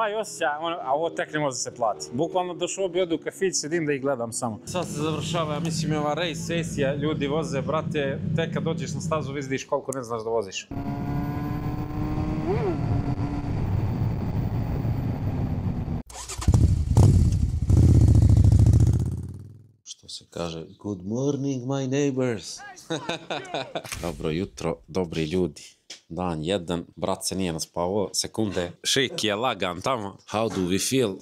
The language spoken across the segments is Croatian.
ovaj osjećaj, a ovo tek ne može se plati. Bukvalno došao bi od u kafić, sedim da ih gledam samo. Sad se završava, ja mislim, ova race sesija, ljudi voze, brate, tek kad dođeš na stazu vidiš koliko ne znaš da voziš. Što se kaže, good morning my neighbors. Dobro jutro, dobri ljudi. Dan jedan, brat se nije naspavao, sekunde. Šejk je lagan tamo. How do we feel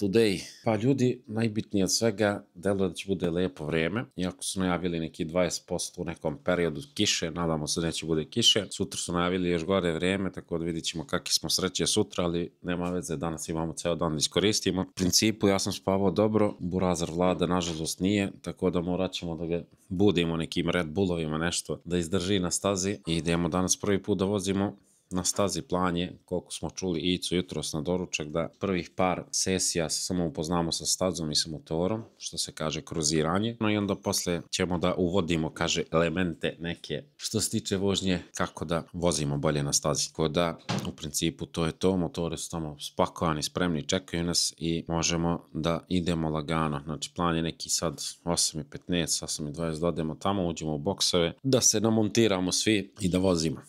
today? Pa ljudi, najbitnije od svega, deluje da će bude lijepo vrijeme. Iako su najavili neki 20% u nekom periodu kiše, nadamo se da neće bude kiše. Sutra su najavili još gore vrijeme, tako da vidit ćemo kakvi smo sreće sutra, ali nema veze, danas imamo ceo dan da iskoristimo. U principu, ja sam spavao dobro, burazar Vlada nažalost nije, tako da morat ćemo da ga budimo nekim Red Bullovima nešto, da izdrži na stazi i idemo danas prvi put da vozimo na stazi. Plan je, koliko smo čuli Icu jutros na doručak, da prvih par sesija se samo upoznamo sa stazom i sa motorom, što se kaže kruziranje, no i onda posle ćemo da uvodimo, kaže, elemente neke što se tiče vožnje, kako da vozimo bolje na stazi. Tako da, u principu, to je to, motori su tamo spakovani, spremni, čekaju nas i možemo da idemo lagano. Znači, plan je neki sad 8:15, 8:20 da odemo tamo, uđemo u boksove, da se namontiramo svi i da vozimo.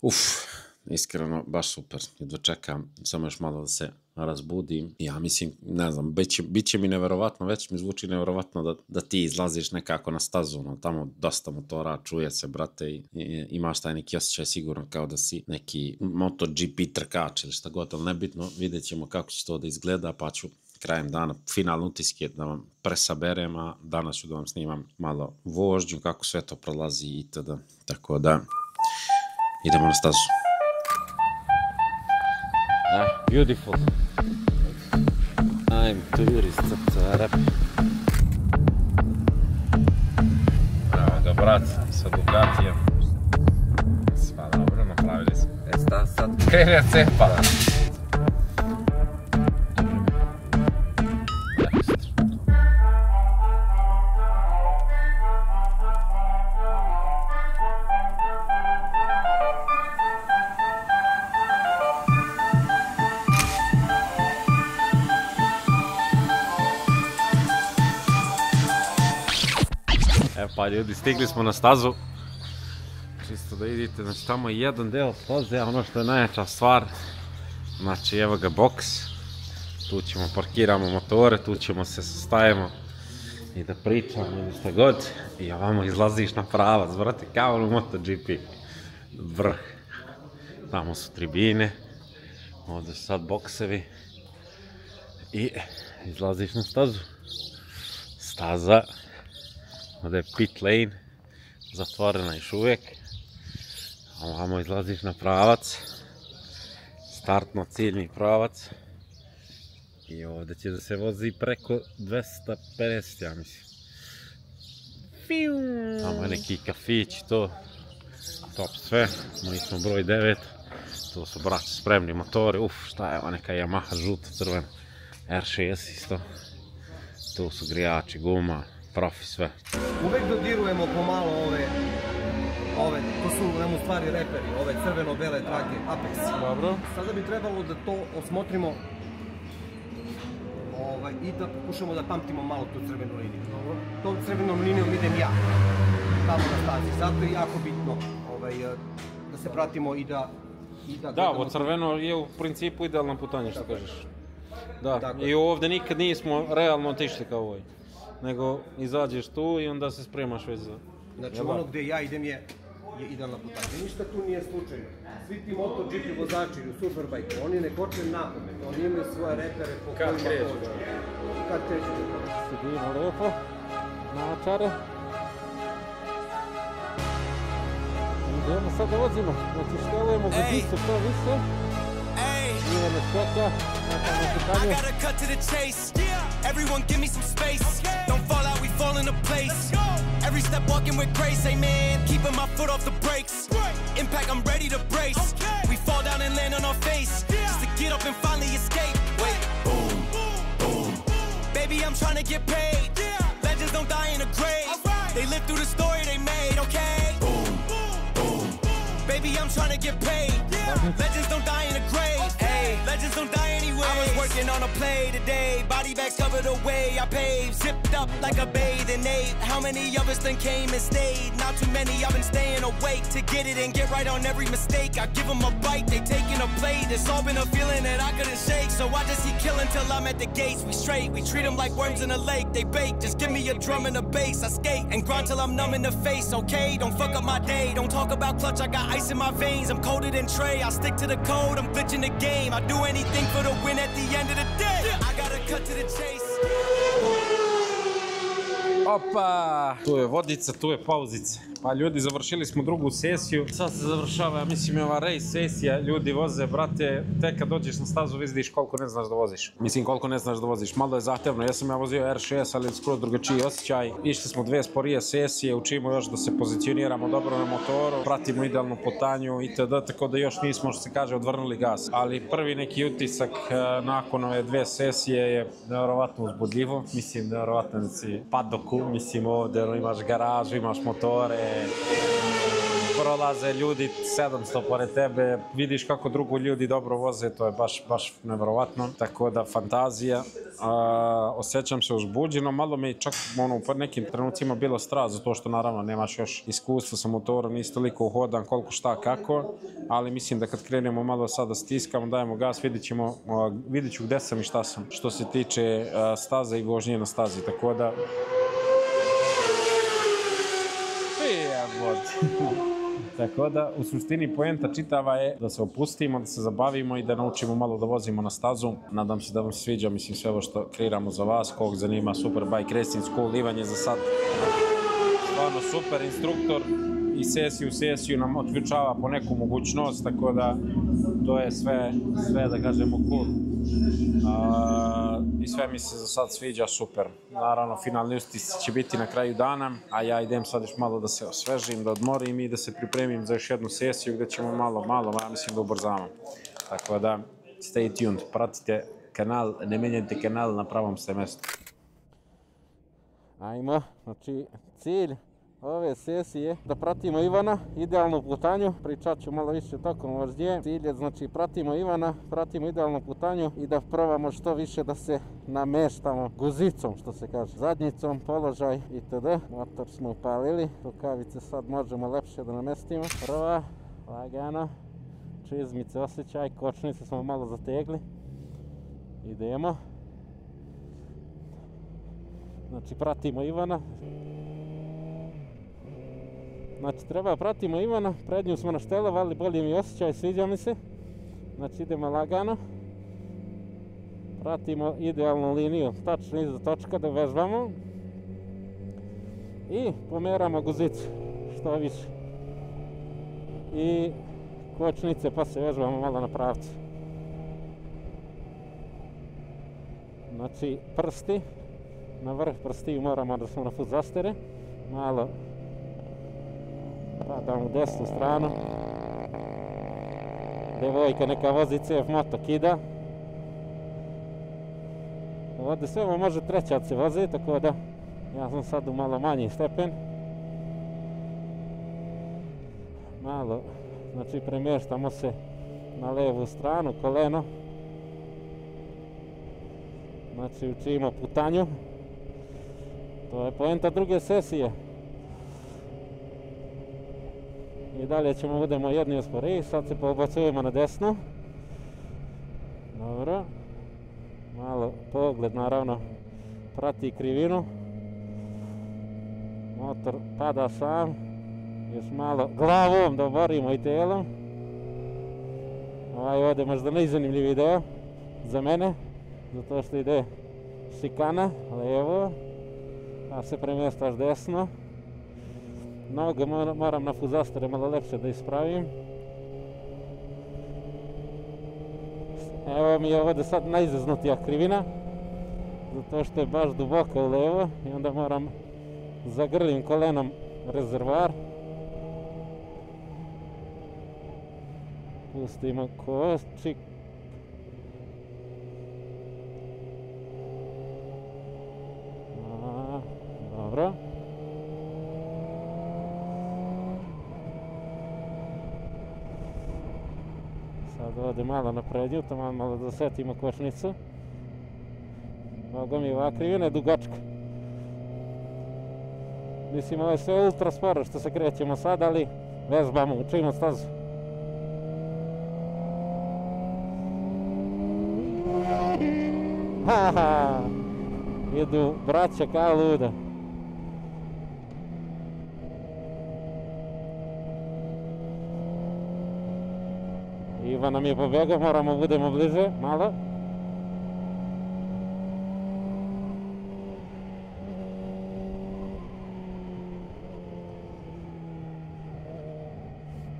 Iskreno, baš super. Jedva čekam, samo još malo da se razbudim. Ja mislim, ne znam, bit će mi neverovatno, već mi zvuči neverovatno da ti izlaziš nekako na stazu, no, tamo dosta motora, čuje se, brate, i imaš taj neki osjećaj sigurno kao da si neki MotoGP trkač ili šta god, ali nebitno, vidjet ćemo kako će to da izgleda, pa ću krajem dana finalne utiske da vam presaberem, a danas ću da vam snimam malo vožnju, kako sve to prolazi itd. Tako da, idemo na stazu. Beautiful. I'm tourist at Rap. Evo ga, brat, sa Ducatijem. Sva dobro, napravili smo. Sad krene cepala. Pa ljudi, stigli smo na stazu, čisto da vidite, znači tamo je jedan deo staze, a ono što je najjača stvar, znači evo ga boks, tu ćemo parkiramo motore, tu ćemo se sastajemo i da pričamo ili šta god, i ovamo izlaziš na pravac, brate, kao u MotoGP, vrh, tamo su tribine, ovdje su sad boksevi i izlaziš na stazu, staza. Ovdje je pit lane, zatvorena još uvijek, ovamo izlaziš na pravac, startno ciljni pravac i ovdje će da se vozi preko 250, ja mislim. Tamo je neki kafić, to, top sve, mi smo broj 9, tu su braći spremni motori, šta je ovo neka Yamaha žuto crvena, R6 isto, tu su grijači, guma, profi sve. Uvek dodirujemo pomalo ove, to su nam u stvari reperi, ove crveno-bele trake, Apex. Dobro. Sada bi trebalo da to osmotrimo i da pokušamo da pamtimo malo tu crvenu liniju. Dobro. Tom crvenom linijom idem ja, tamo na stazi. Zato je jako bitno da se pratimo i da gledamo. Da, ovo crveno je u principu idealno putanje, što kažeš. Da, i ovdje nikad nismo realno otišli kao ovoj. Nego izađeš tu i onda se spremaš već za... Znači ono gdje ja idem je idealna putanja. Ništa tu nije slučajno. Svi ti MotoGP vozači u Superbike, oni ne koče napamet, oni imaju svoje repere po kojima hoće. Kad kreću. Sedimo lijepo, naočare. Idemo sad da vozimo, znači štelujemo godicu što više. Nije ne čeka, I gotta cut to the chase. Everyone give me some space. Don't fall out, we fall into place. Every step walking with grace, amen. Keeping my foot off the brakes. Impact, I'm ready to brace. We fall down and land on our face. Just to get up and finally escape. Wait, boom, boom. Baby, I'm trying to get paid. Legends don't die in a grave. They live through the story they made, okay? Boom, boom. Baby, I'm trying to get paid. Legends don't die in a grave. Hey. Legends don't die anyway. I was working on a play today. Body bags covered away. I paved, zipped up like a bathing ape. How many of us then came and stayed? Not too many, I've been staying awake to get it and get right on every mistake. I give them a bite, they taking a plate. It's all been a feeling that I couldn't shake. So I just keep killing till I'm at the gates. We straight, we treat them like worms in a lake. They bake, just give me a drum and a bass. I skate and grind till I'm numb in the face, okay? Don't fuck up my day, don't talk about clutch. I got ice in my veins, I'm colder than Trey. I stick to the code, I'm glitching the game. I do anything for the win at the end of the day. I gotta cut to the chase. Opa, tu je vodica, tu je pauzica. Pa ljudi, završili smo drugu sesiju, sad se završava, ja mislim, ova race sesija, ljudi voze, brate, tek kad dođeš na stazu vidiš koliko ne znaš da voziš. Mislim, koliko ne znaš da voziš, malo je zahtevno, ja sam vozio R6, ali skoro drugačiji osjećaj. Išli smo 2 sporije sesije, učimo još da se pozicioniramo dobro na motoru, pratimo idealnu putanju itd., tako da još nismo, što se kaže, odvrnuli gas. Ali prvi neki utisak nakon ove 2 sesije je nevjerovatno uzbudljivo, mislim, nevjerovatno da si padoku, mislim, ovdje imaš garažu, imaš motore, prolaze ljudi 700 pored tebe, vidiš kako drugi ljudi dobro voze, to je baš nevjerovatno, tako da fantazija. Osjećam se uzbuđeno, malo mi čak po nekim trenucima bilo strah, zato što naravno nemaš još iskustvo sa motorom, nisi toliko uhodan koliko šta kako, ali mislim da kad krenemo malo sada stiskamo, dajemo gas, vidit ću gde sam i šta sam, što se tiče staze i vožnje na stazi, tako da tako da, u suštini poenta čitava je da se opustimo, da se zabavimo i da naučimo malo da vozimo na stazu. Nadam se da vam se sviđa, mislim, sve ovo što kreiramo za vas, kog zanima Superbike Racing School. Ivan je za sad stvarno super instruktor i sesiju nam otključava po neku mogućnost, tako da to je sve da kažemo cool. I sve mi se za sad sviđa super. Naravno, finalni utisci će biti na kraju dana, a ja idem sad još malo da se osvežim, da odmorim i da se pripremim za još jednu sesiju gdje ćemo malo, ja mislim da ubrzamo. Tako da, stay tuned, pratite kanal, ne menjajte kanal, na pravom ste mjestu. Ajmo, znači cilj ove sesije da pratimo Ivana, idealnu putanju, pričat ću malo više tokom vožnje. Cilj je, znači, pratimo Ivana, pratimo idealnu putanju i da probamo što više da se nameštamo guzicom, što se kaže, zadnjicom, položaj itd. Motor smo upalili, rukavice sad možemo lepše da namestimo. Prva, lagano, čizmice osjećaj, kočnice smo malo zategli. Idemo. Znači, pratimo Ivana. Znači, pratimo Ivana, prednju smo naštelovali, bolje mi osjećaj, sviđa mi se. Znači, idemo lagano. Pratimo idealnu liniju, tačno iza točka da vežbamo. I pomeramo guzicu, što više. I kočnice, pa se vežbamo malo na pravcu. Znači, prsti, na vrh prstiju moramo da smo na fuzastere. Malo padamo u desnu stranu. Devojka neka vozi CF moto kida. Ovdje sve ovo može trećat se vozi, tako da ja sam sad u malo manji stepen. Malo, znači premještamo se na levu stranu, koleno. Znači učimo putanju. To je poenta druge sesije. I dalje ćemo budemo jedni usporiji, sad se pobacujemo na desnu. Dobro. Malo pogled naravno prati krivinu. Motor pada sam. Još malo glavom da oborimo i telom. Ovaj ovdje možda najzanimljiviji deo za mene. Zato što ide šikana, levo. A se premjestaš desno. Noge moram na fuzastere malo lepše da ispravim. Evo mi je ovdje sad najizveznutija krivina. Zato što je baš duboko u levo i onda moram zagrlim kolenom rezervoar. Pustimo kočik. Dobro. Sad Sad ovdje malo naprednju, tamo malo da setimo kočnicu. Boga mi ova krivina je dugačka. Mislim, ovo je sve ultra sporo što se krećemo sad, ali vežbamo, učimo stazu. Haha, idu braća kao luda. Ivan nam je pobjegao, moramo budemo bliže, malo.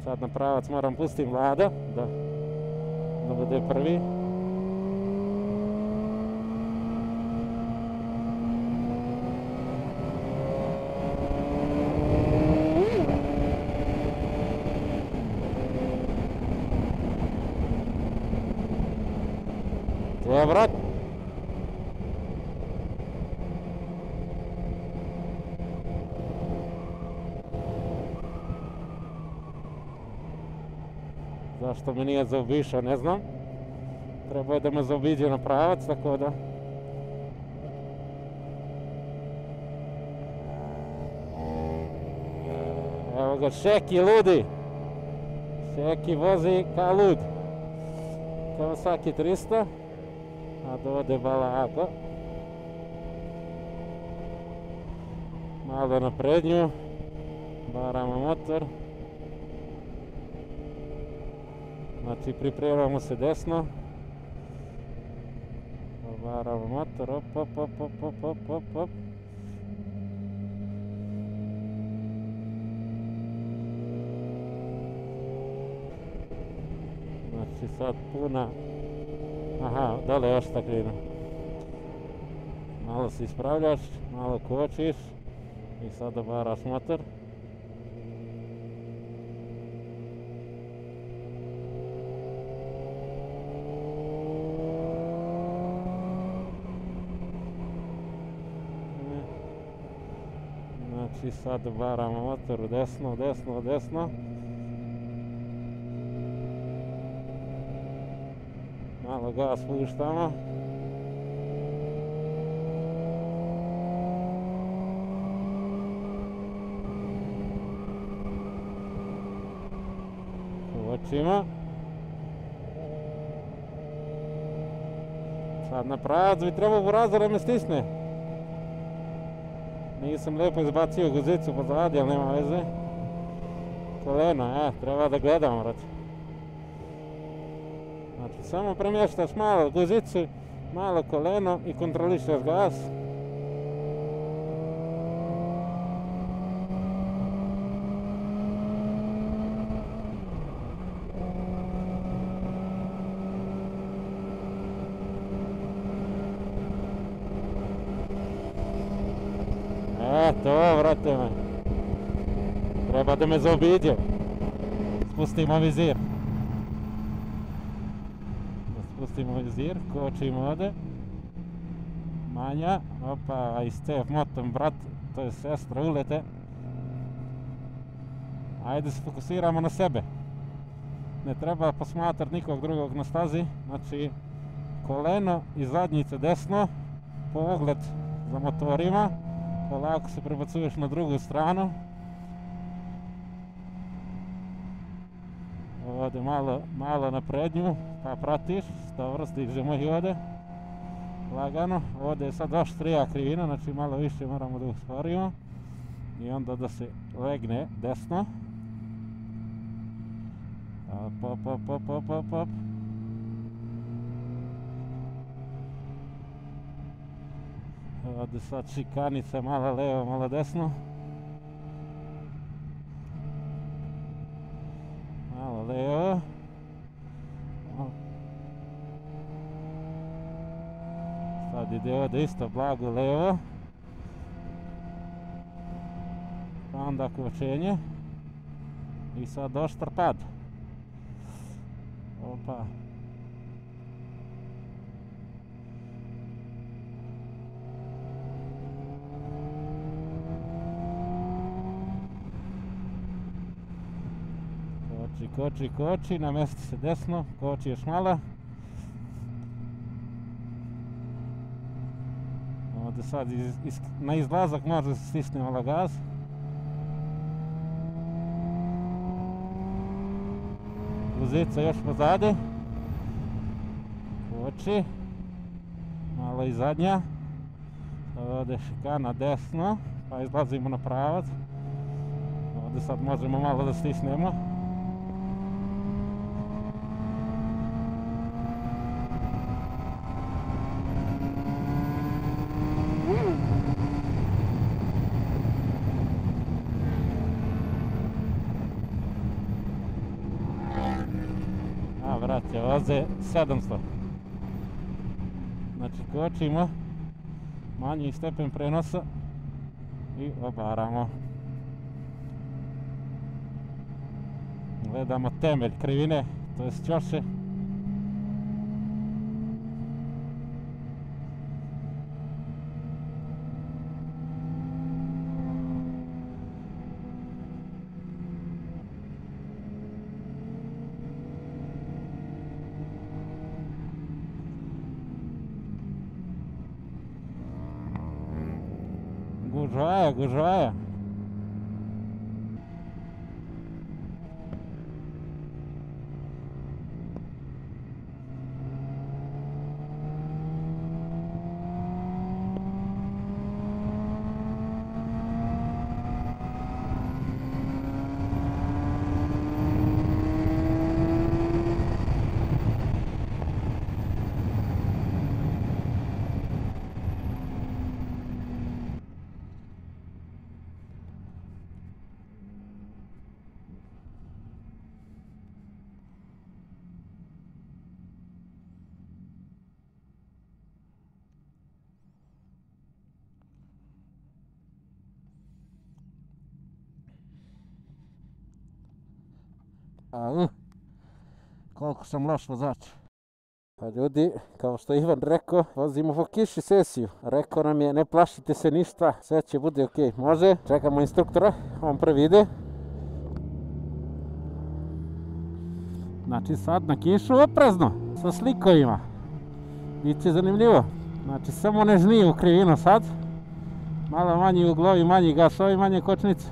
Sad na pravac moram pustiti Vlada, da bude prvi. Vrat. Zašto me nije zaobišao, ne znam. Treba je da me zaobiđe na pravac, tako da... Evo ga, Šeki ludi. Šeki vozi kao lud. Kawasaki 300. A dovode balago. Malo na prednju. Baramo motor. Znači pripremamo se desno. Baramo motor. Op. Znači sad puna. Aha, dole još staklina. Malo se ispravljaš, malo kočiš i sada baraš motor. Znači sad baramo motor desno. Malo gas puštamo. Kočimo. Sad na pravac bi trebao Burazor da me stisne. Nisam lijepo izbacio guzicu pozadi, ali nema veze. Koleno, treba da gledamo, brate. Znači, samo premještaš malo guzicu, malo koleno i kontrolišeš gas. To, vrate me. Treba da me zaobiđe. Spustimo vizir. Spustimo vizir, kočimo ovdje. Manja, opa, i Stef motom, brat, to je sestra, ulete. Ajde se fokusiramo na sebe. Ne treba posmatrati nikog drugog na stazi. Znači, koleno i zadnjice desno, pogled za motorima. Polako se prebacuješ na drugu stranu. Ovdje malo na prednju, pa pratiš, dobro, stižemo i ovdje. Lagano, ovdje je sad oštrija krivina, znači malo više moramo da usporimo. I onda da se legne desno. Pop. Ovdje sad šikanica, malo levo, malo desno. Malo levo. Sad ide ovdje isto blago levo. Pa onda kočenje. I sad oštar pad. Opa. Znači koči, namesti se desno, koči još malo. Ovdje sad na izlazak može se stisne malo gaz. Guzica još pozadi. Koči. Malo i zadnja. Ovdje šikana desno, pa izlazimo na pravac. Ovdje sad možemo malo da stisnemo. A brate, voze 700. Znači kočimo, manji stepen prenosa i obaramo. Gledamo temelj krivine, to je čoše. Gužvaja. Koliko sam loš vozač. Pa ljudi, kao što Ivan rekao, vozimo po kiši sesiju. Rekao nam je, ne plašite se ništa, sve će bude okej. Može, čekamo instruktora, on prvi ide. Znači sad na kišu oprezno, sa slikovima. Biće zanimljivo. Znači samo ne žniju krivinu sad. Malo manji uglovi, manji gasovi, manje kočnice.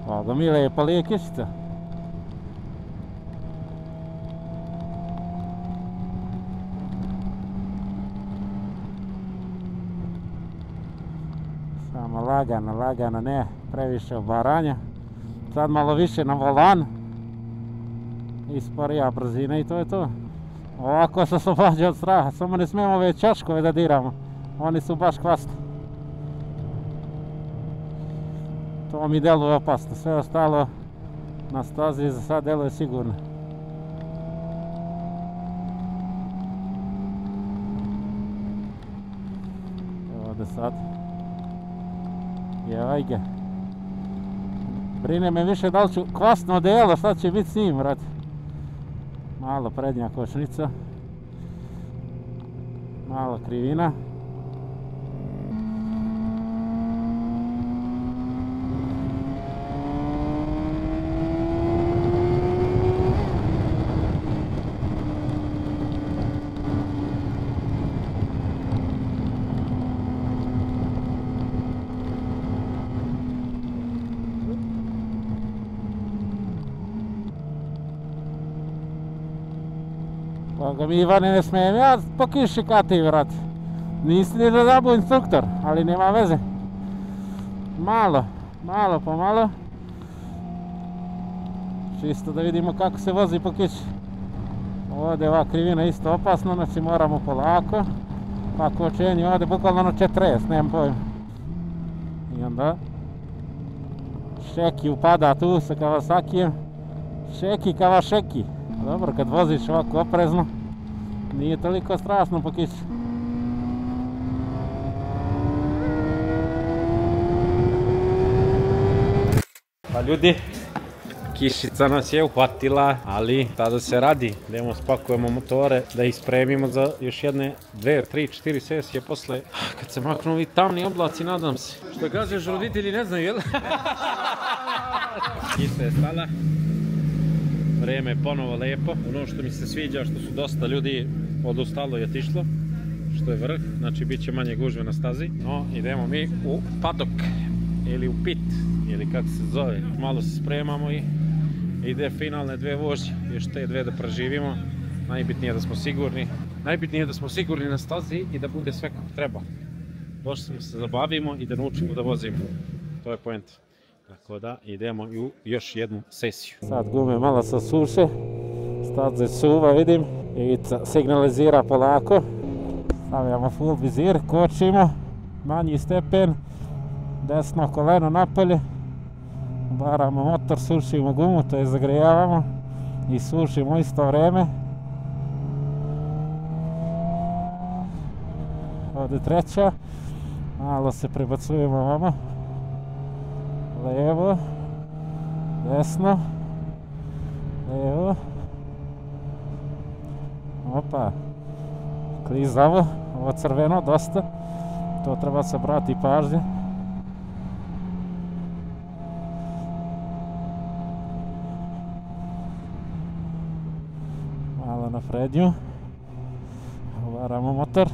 Boga mile je palije kišica. Samo lagano, ne previše obaranja. Sad malo više na volan. I sporija brzina i to je to. Ovako se oslobađa od straha, samo ne smijemo ove čaškove da diramo. Oni su baš kvasni. To mi deluje opasno, sve ostalo na stazi za sad deluje sigurno. Ovdje sad. Jevaj ga. Brine me više da li ću kvasno delo, šta će biti s njim, brate. Malo prednja kočnica. Malo krivina. Boga mi Ivane, ne smijem ja po kiši kati, vrat. Nisi ni da dabu instruktor, ali nema veze. Malo po malo. Čisto da vidimo kako se vozi po kiši. Ovdje ova krivina isto opasna, znači moramo polako. Pa kočenje ovdje bukvalno na 40, nemam pojma. I onda Šeki upada tu sa Kawasakijem. Šeki Kawasaki. Dobro, kad voziš ovako oprezno, nije toliko strašno po kiši. Pa ljudi, Kišica nas je uhvatila, ali tada se radi. Idemo spakujemo motore, da ih spremimo za još jedne 2, 3, 4 sesije posle. Kad se maknu ovi tamni oblaci, nadam se. Što kažeš, roditelji ne znaju, jel? Kiša je stala. Vreme je ponovo lepo. Ono što mi se sviđa, što su dosta ljudi odustalo i otišlo, što je vrh, znači bit će manje gužve na stazi. No, idemo mi u padok, ili u pit, ili kako se zove. Malo se spremamo i ide finalne 2 vožnje, još te 2 da preživimo. Najbitnije je da smo sigurni. Najbitnije je da smo sigurni na stazi i da bude sve kako treba. Došli smo se zabavimo i da naučimo da vozimo. To je poenta. Tako da idemo u još jednu sesiju. Sad gume malo se suše, staze suva vidim, Ivica signalizira polako. Stavljamo full vizir, kočimo, manji stepen, desno koleno napolje, ubaramo motor, sušimo gumu, to je zagrijavamo i sušimo isto vreme. Ovdje treća, malo se prebacujemo ovamo. Levo, desno, levo, opa, klizavo, ovo crveno dosta, to treba se brati pažnje. Malo na prednju, uvaramo motor.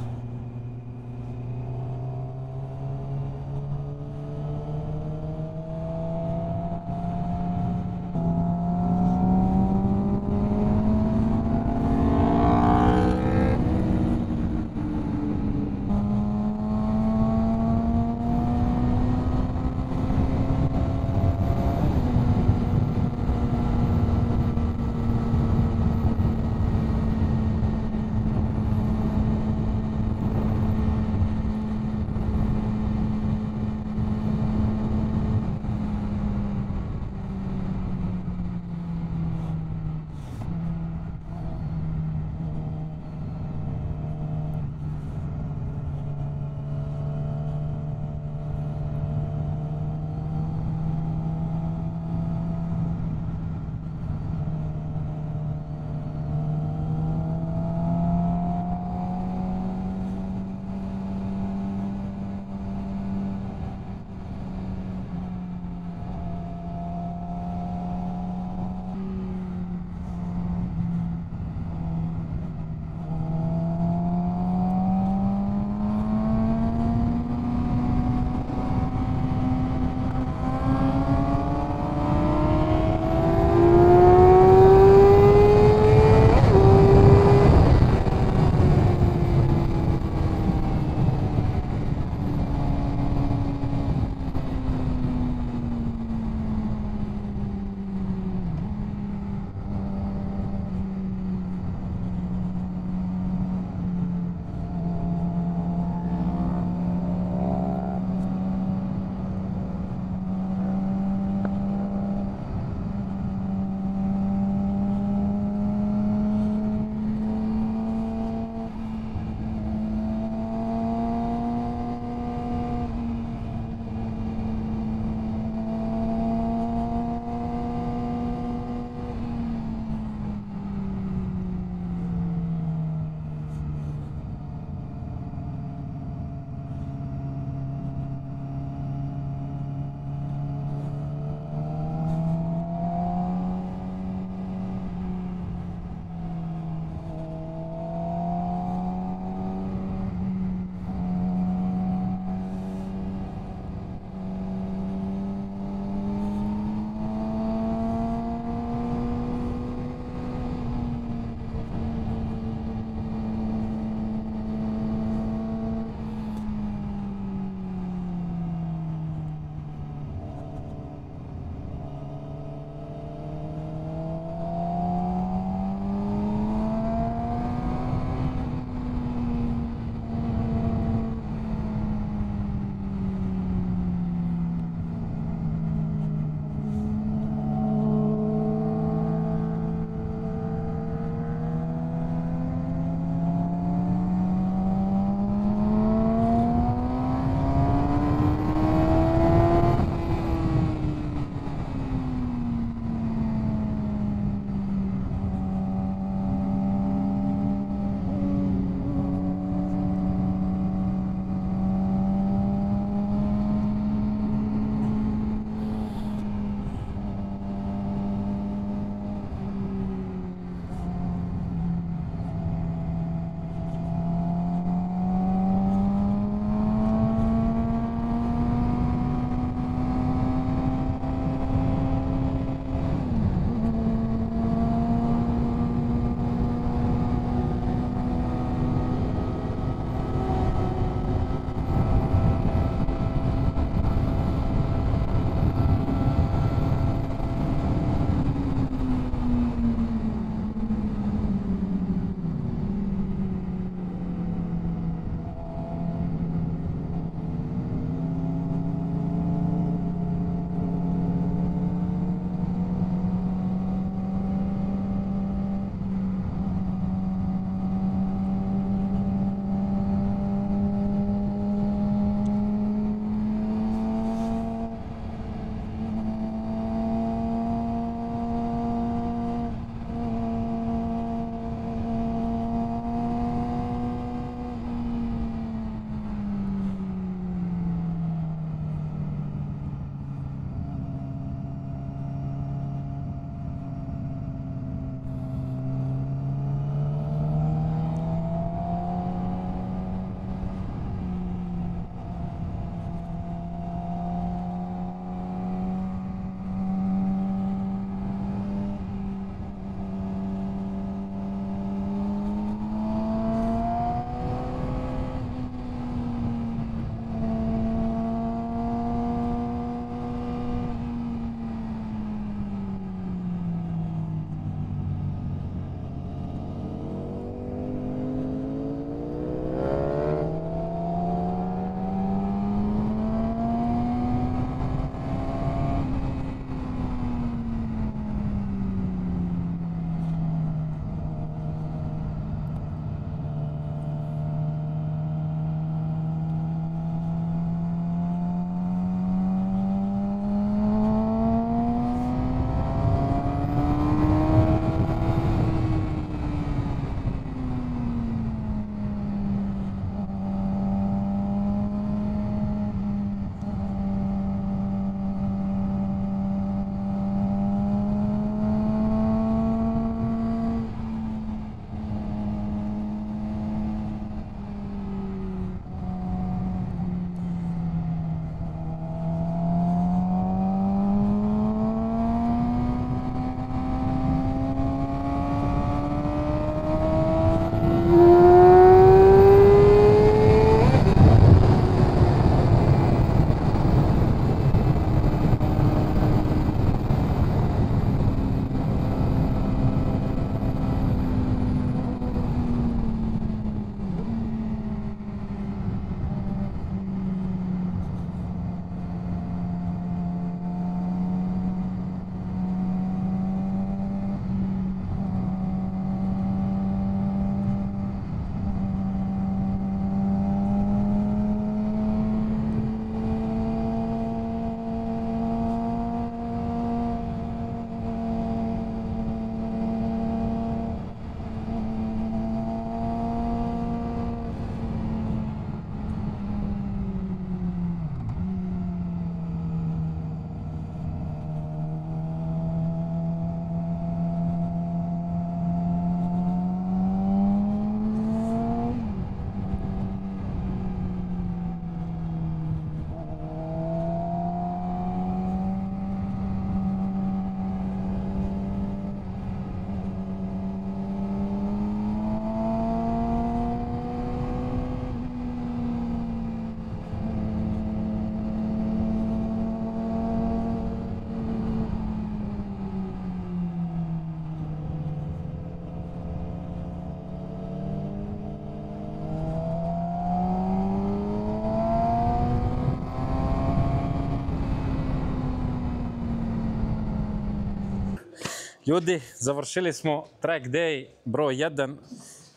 Ljudi, završili smo track day broj 1.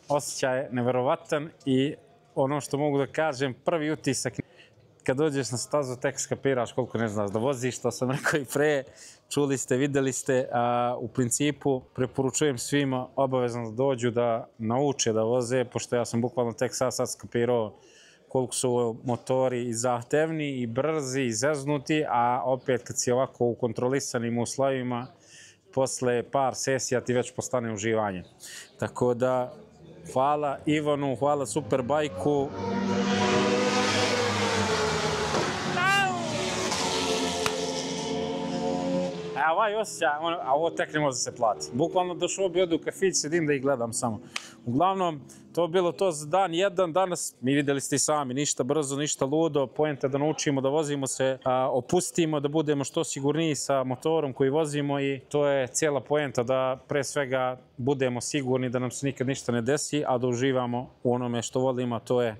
Osjećaj je neverovatan i ono što mogu da kažem, prvi utisak kad dođeš na stazu tek skapiraš koliko ne znaš da voziš, to sam rekao i pre, čuli ste, videli ste, u principu preporučujem svima obavezno da dođu da nauče da voze, pošto ja sam bukvalno tek sad skapirao koliko su motori i zahtevni i brzi i zeznuti, a opet kad si ovako u kontrolisanim uslovima, posle par sesija ti već postane uživanje. Tako da, hvala Ivanu, hvala Superbajku. A ovaj osjećaj, a ovo tek ne može se plati. Bukvalno došao bi ovdje u kafić, sedim da ih gledam samo. Uglavnom, to je bilo to za dan 1. Danas, mi videli ste i sami, ništa brzo, ništa ludo. Poenta da naučimo da vozimo se, opustimo, da budemo što sigurniji sa motorom koji vozimo i to je cijela poenta da pre svega budemo sigurni da nam se nikad ništa ne desi, a da uživamo u onome što volimo, to je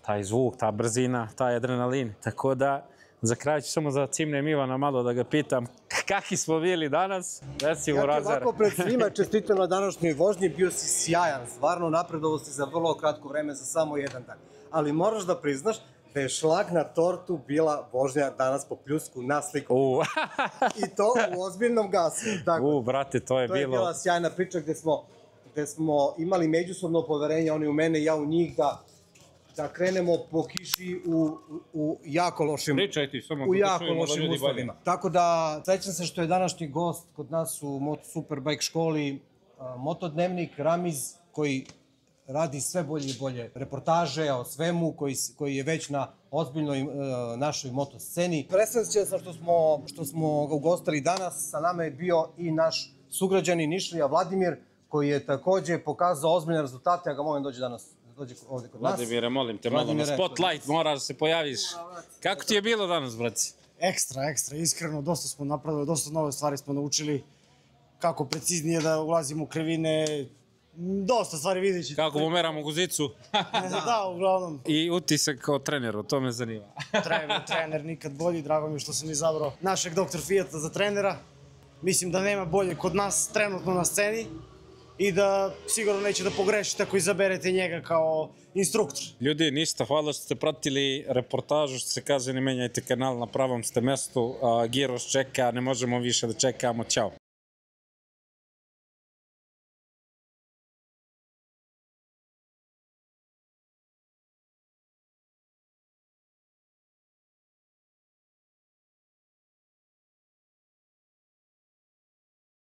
taj zvuk, ta brzina, taj adrenalin. Tako da, za kraj ću samo da cimnem Ivana malo da ga pitam kakvi smo bili danas. Recimo, ja ti ovako pred svima čestitam na današnjoj vožnji, bio si sjajan, stvarno napredovo si za vrlo kratko vreme, za samo jedan dan. Ali moraš da priznaš da je šlag na tortu bila vožnja danas po pljusku na sliku. I to u ozbiljnom gasu. Brate, to je bilo... To je bila sjajna priča gde smo imali međusobno poverenje, oni u mene, ja u njih, da krenemo po kiši u jako lošim uslovima. Tako da, srećan se što je današnji gost kod nas u Superbike školi, Motodnevnik, Ramiz, koji radi sve bolje i bolje reportaže o svemu, koji je već na ozbiljnoj našoj motosceni. Presrećan sam što smo ga ugostili danas, sa nama je bio i naš sugrađanin Nišlija Vladimir, koji je takođe pokazao ozbiljne rezultate, ja ga molim dođe danas ovde kod nas. Vladimire, molim te malo na spotlight, moraš da se pojaviš. Kako ti je bilo danas, braci? Ekstra, iskreno, dosta smo napravili, dosta nove stvari smo naučili, kako preciznije da ulazimo u krivine, dosta stvari vidjet ćete. Kako pomeramo guzicu. Da, uglavnom. I utisak kao treneru, to me zanima. Trener nikad bolji, drago mi je što sam izabrao našeg Dr. Fijata za trenera. Mislim da nema bolje kod nas trenutno na sceni i da sigurno neće da pogrešite ako izaberete njega kao instruktor. Ljudi, ništa, hvala što ste pratili reportažu, što se kaže ne menjajte kanal, na pravom ste mestu, Giros čeka, ne možemo više da čekamo, ćao.